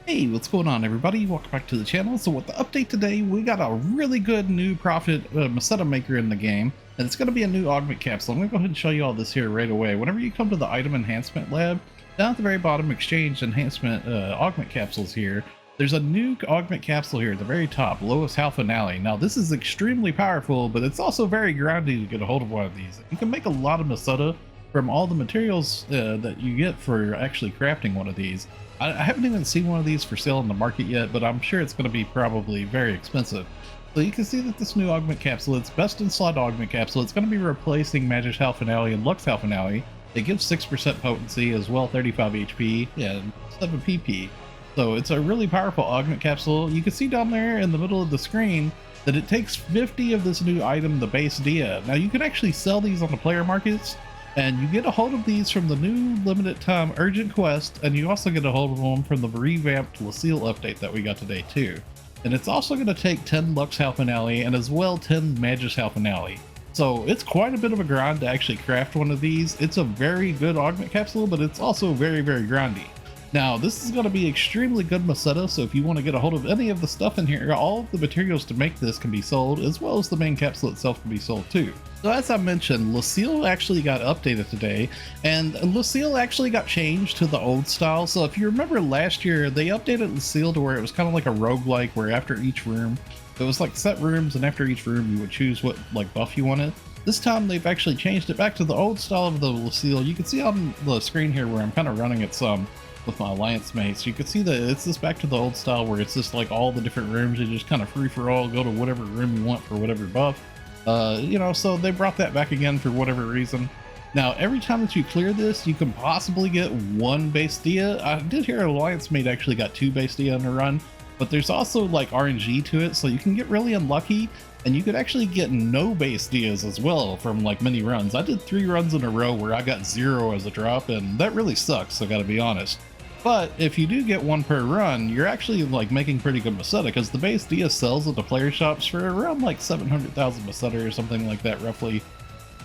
Hey, what's going on everybody? Welcome back to the channel. So with the update today, we got a really good new profit Masetta maker in the game, and it's going to be a new augment capsule. I'm going to go ahead and show you all this here right away. Whenever you come to the item enhancement lab, down at the very bottom, exchange enhancement augment capsules here, there's a new augment capsule here at the very top, Lois Halphinale. Now this is extremely powerful, but it's also very grindy to get a hold of one of these. You can make a lot of Masetta from all the materials that you get for actually crafting one of these. I haven't even seen one of these for sale in the market yet, but I'm sure it's going to be probably very expensive. So you can see that this new augment capsule, it's best in slot augment capsule. It's going to be replacing NiNjahCheeto Halphinale and Lux Halphinale. It gives 6% potency as well, 35 HP and 7 PP. So it's a really powerful augment capsule. You can see down there in the middle of the screen that it takes 50 of this new item, the base dia. Now you can actually sell these on the player markets, and you get a hold of these from the new limited time urgent quest, and you also get a hold of them from the revamped Leciel update that we got today too. And it's also going to take 10 Lux Halphinale and as well 10 NGS Halphinale. So it's quite a bit of a grind to actually craft one of these. It's a very good augment capsule, but it's also very grindy. Now this is going to be extremely good Masetta, so if you want to get a hold of any of the stuff in here, all of the materials to make this can be sold, as well as the main capsule itself can be sold too. So as I mentioned, Leciel actually got updated today, and Leciel actually got changed to the old style. So if you remember last year, they updated Leciel to where it was kind of like a roguelike, where after each room, it was like set rooms, and after each room you would choose what like buff you wanted. This time they've actually changed it back to the old style of the Leciel. You can see on the screen here where I'm kind of running it some with my alliance mates. You can see that it's just back to the old style where it's just like all the different rooms, you just kind of free for all, go to whatever room you want for whatever buff. You know, so they brought that back again for whatever reason. Now every time that you clear this, you can possibly get one base dia. I did hear alliance mate actually got 2 base dia in a run, but there's also like RNG to it, so you can get really unlucky and you could actually get no base dias as well from like many runs. I did 3 runs in a row where I got 0 as a drop, and that really sucks, I gotta be honest. But if you do get 1 per run, you're actually like making pretty good Masetta, because the base dia sells at the player shops for around like 700,000 Masetta or something like that roughly.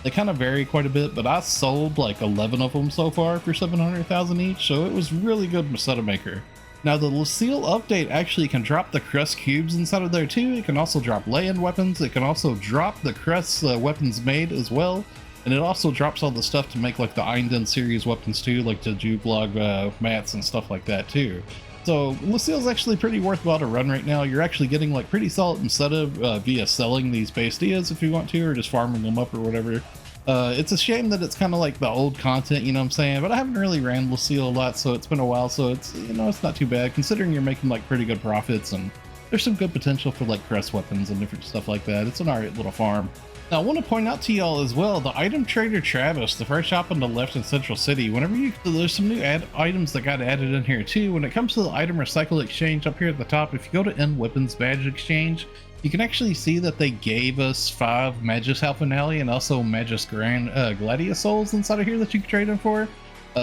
They kind of vary quite a bit, but I sold like 11 of them so far for 700,000 each, so it was really good Masetta maker. Now the Leciel update actually can drop the crest cubes inside of there too. It can also drop lay-in weapons. It can also drop the crest weapons made as well. And it also drops all the stuff to make like the Einden series weapons too, like the Juglog mats and stuff like that too. So Leciel's actually pretty worthwhile to run right now. You're actually getting like pretty solid Masetta via selling these base dias if you want to, or just farming them up or whatever. It's a shame that it's kind of like the old content, you know what I'm saying? But I haven't really ran Leciel a lot, so it's been a while, so it's, you know, it's not too bad considering you're making like pretty good profits, and there's some good potential for like crest weapons and different stuff like that. It's an alright little farm. Now I want to point out to y'all as well, the item trader Travis, the first shop on the left in Central City, whenever you, there's some new items that got added in here too. When it comes to the item recycle exchange up here at the top, if you go to End Weapons Badge Exchange, you can actually see that they gave us 5 NGS Halphinale and also NGS Gladius souls inside of here that you can trade in for.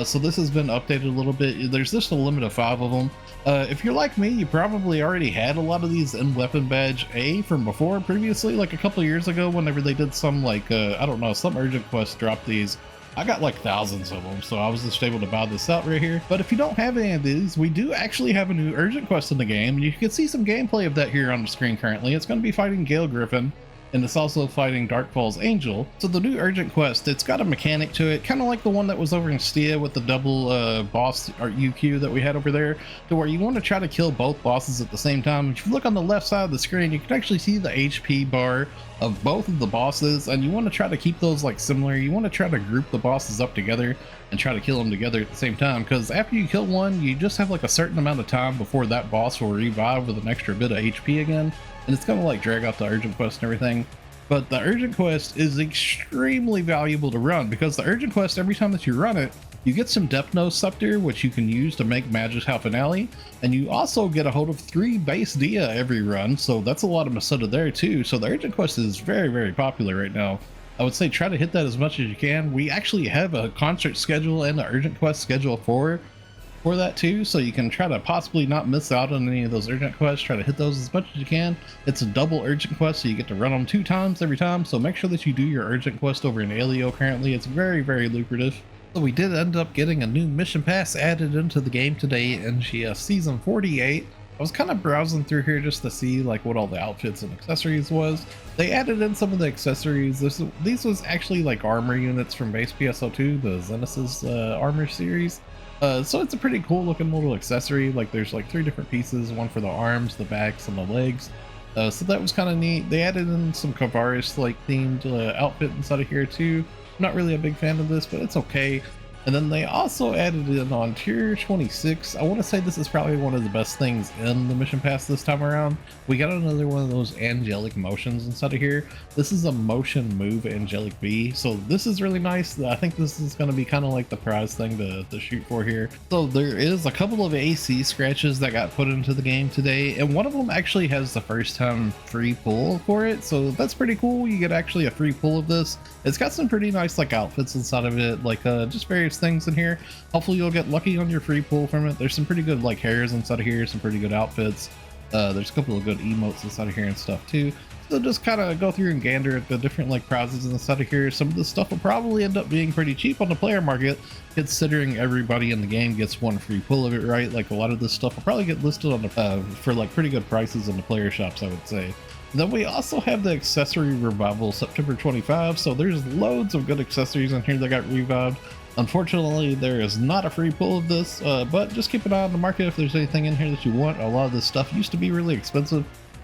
So this has been updated a little bit. There's just a limit of 5 of them. If you're like me, you probably already had a lot of these in Weapon Badge A from before, previously, like a couple of years ago, whenever they did some like, I don't know, some urgent quest dropped these. I got like thousands of them, so I was just able to buy this out right here. But if you don't have any of these, we do actually have a new urgent quest in the game, and you can see some gameplay of that here on the screen currently. It's going to be fighting Gale Griffin, and it's also fighting Darkfall's Angel. So the new urgent quest, it's got a mechanic to it, kind of like the one that was over in Stia with the double boss or UQ that we had over there, to where you want to try to kill both bosses at the same time. If you look on the left side of the screen, you can actually see the HP bar of both of the bosses, and you want to try to keep those like similar. You want to try to group the bosses up together and try to kill them together at the same time, because after you kill one, you just have like a certain amount of time before that boss will revive with an extra bit of HP again. And it's gonna like drag out the urgent quest and everything. But the urgent quest is extremely valuable to run, because the urgent quest, every time that you run it, you get some Depth Nose Scepter, which you can use to make NGS Halphinale, and you also get a hold of 3 base dia every run, so that's a lot of Masetta there too. So the urgent quest is very popular right now. I would say try to hit that as much as you can. We actually have a concert schedule and an urgent quest schedule for that too, so you can try to possibly not miss out on any of those urgent quests. Try to hit those as much as you can. It's a double urgent quest, so you get to run them 2 times every time, so make sure that you do your urgent quest over in Alio currently. It's very lucrative. So we did end up getting a new mission pass added into the game today, NGS Season 48. I was kind of browsing through here just to see like what all the outfits and accessories was. They added in some of the accessories. These was actually like armor units from base PSO2, the Genesis armor series. So it's a pretty cool looking little accessory. Like there's like 3 different pieces, one for the arms, the backs, and the legs. So that was kind of neat. They added in some Kavaris like themed outfit inside of here too. Not really a big fan of this, but it's okay. And then they also added in on tier 26. I want to say this is probably one of the best things in the mission pass this time around. We got another one of those angelic motions inside of here. This is a motion move angelic bee. So this is really nice. I think this is going to be kind of like the prize thing to shoot for here. So there is a couple of AC scratches that got put into the game today. And one of them actually has the first time free pull for it. So that's pretty cool. You get actually a free pull of this. It's got some pretty nice like outfits inside of it. Like just various things in here. Hopefully you'll get lucky on your free pull from it. There's some pretty good like hairs inside of here, some pretty good outfits. There's a couple of good emotes inside of here and stuff too. So just kind of go through and gander at the different like prizes inside of here. Some of this stuff will probably end up being pretty cheap on the player market, considering everybody in the game gets one free pull of it, right? Like a lot of this stuff will probably get listed on the for like pretty good prices in the player shops, I would say. Then we also have the accessory revival September 25. So there's loads of good accessories in here that got revived. Unfortunately, there is not a free pull of this, but just keep an eye on the market if there's anything in here that you want. A lot of this stuff used to be really expensive,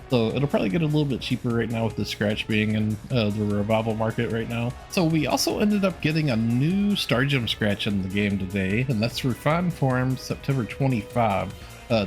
so it'll probably get a little bit cheaper right now with the scratch being in the revival market right now. So we also ended up getting a new Star Gem scratch in the game today, and that's Refined Form September 25.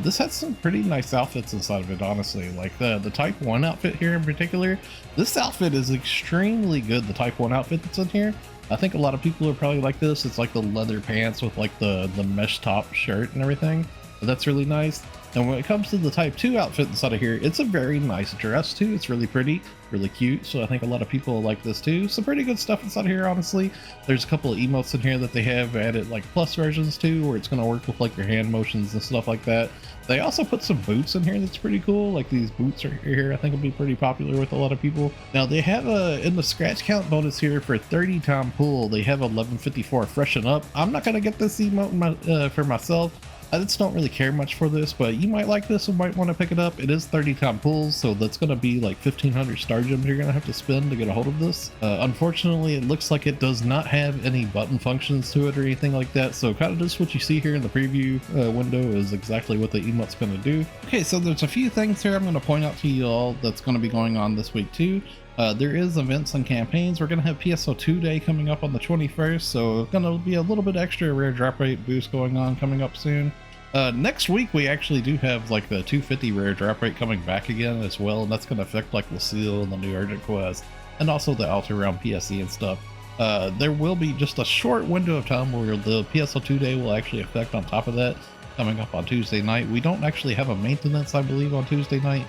This has some pretty nice outfits inside of it, honestly. Like the Type 1 outfit here in particular. This outfit is extremely good, the Type 1 outfit that's in here. I think a lot of people are probably like this. It's like the leather pants with like the mesh top shirt and everything. That's really nice. And when it comes to the Type 2 outfit inside of here, it's a very nice dress too. It's really pretty, really cute. So I think a lot of people like this too. Some pretty good stuff inside of here, honestly. There's a couple of emotes in here that they have added like plus versions too, where it's going to work with like your hand motions and stuff like that. They also put some boots in here that's pretty cool. Like these boots right here, I think will be pretty popular with a lot of people. Now they have in the scratch count bonus here for 30 time pull, they have 1154 freshen up. I'm not going to get this emote for myself. I just don't really care much for this, but you might like this and might want to pick it up. It is 30 time pulls, so that's going to be like 1500 star gems you're going to have to spend to get a hold of this. Unfortunately, it looks like it does not have any button functions to it or anything like that, so kind of just what you see here in the preview window is exactly what the emote's going to do. Okay, so there's a few things here I'm going to point out to you all that's going to be going on this week too. There is events and campaigns. We're going to have PSO2 Day coming up on the 21st, so going to be a little bit extra rare drop rate boost going on coming up soon. Next week we actually do have like the 250 rare drop rate coming back again as well, and that's going to affect like Leciel and the new urgent quest, and also the altar realm PSE and stuff. There will be just a short window of time where the PSO2 Day will actually affect on top of that, coming up on Tuesday night. We don't actually have a maintenance, I believe, on Tuesday night.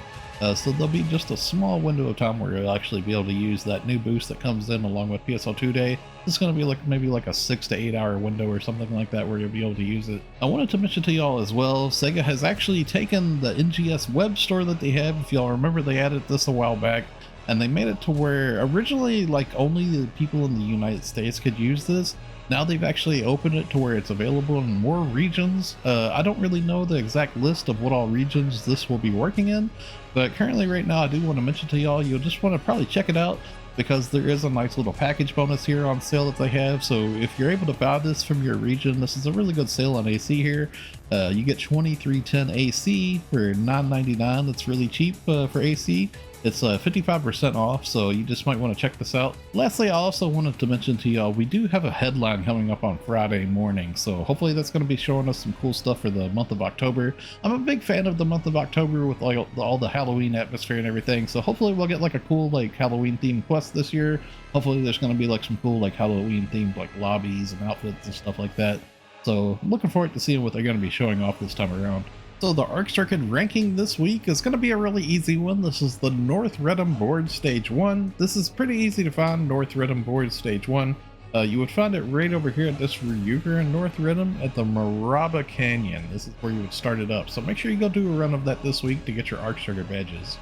So there'll be just a small window of time where you'll actually be able to use that new boost that comes in along with PSO2 Day. It's going to be like maybe like a 6 to 8 hour window or something like that where you'll be able to use it. I wanted to mention to y'all as well, Sega has actually taken the NGS Web Store that they have. If y'all remember, they added this a while back, and they made it to where originally like only the people in the United States could use this. Now they've actually opened it to where it's available in more regions. I don't really know the exact list of what all regions this will be working in, but currently right now I do want to mention to y'all, you'll just want to probably check it out because there is a nice little package bonus here on sale that they have. So if you're able to buy this from your region, this is a really good sale on AC here. You get 2310 AC for $9.99. That's really cheap for AC. It's 55% off, so you just might want to check this out. Lastly, I also wanted to mention to y'all, we do have a headline coming up on Friday morning, so hopefully that's going to be showing us some cool stuff for the month of October. I'm a big fan of the month of October with like all the Halloween atmosphere and everything, so hopefully we'll get like a cool like Halloween themed quest this year. Hopefully there's going to be like some cool like Halloween themed like lobbies and outfits and stuff like that. So looking forward to seeing what they're going to be showing off this time around. So the Arks Circuit ranking this week is going to be a really easy one. This is the North Retem board stage 1. This is pretty easy to find, North Retem board stage 1. You would find it right over here at this Ryuger in North Retem at the Maraba Canyon. This is where you would start it up. So make sure you go do a run of that this week to get your Arks Circuit badges.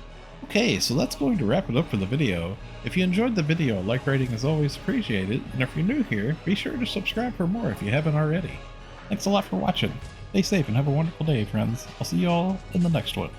Okay, so that's going to wrap it up for the video. If you enjoyed the video, a like rating is always appreciated, and if you're new here, be sure to subscribe for more if you haven't already. Thanks a lot for watching. Stay safe and have a wonderful day, friends. I'll see you all in the next one.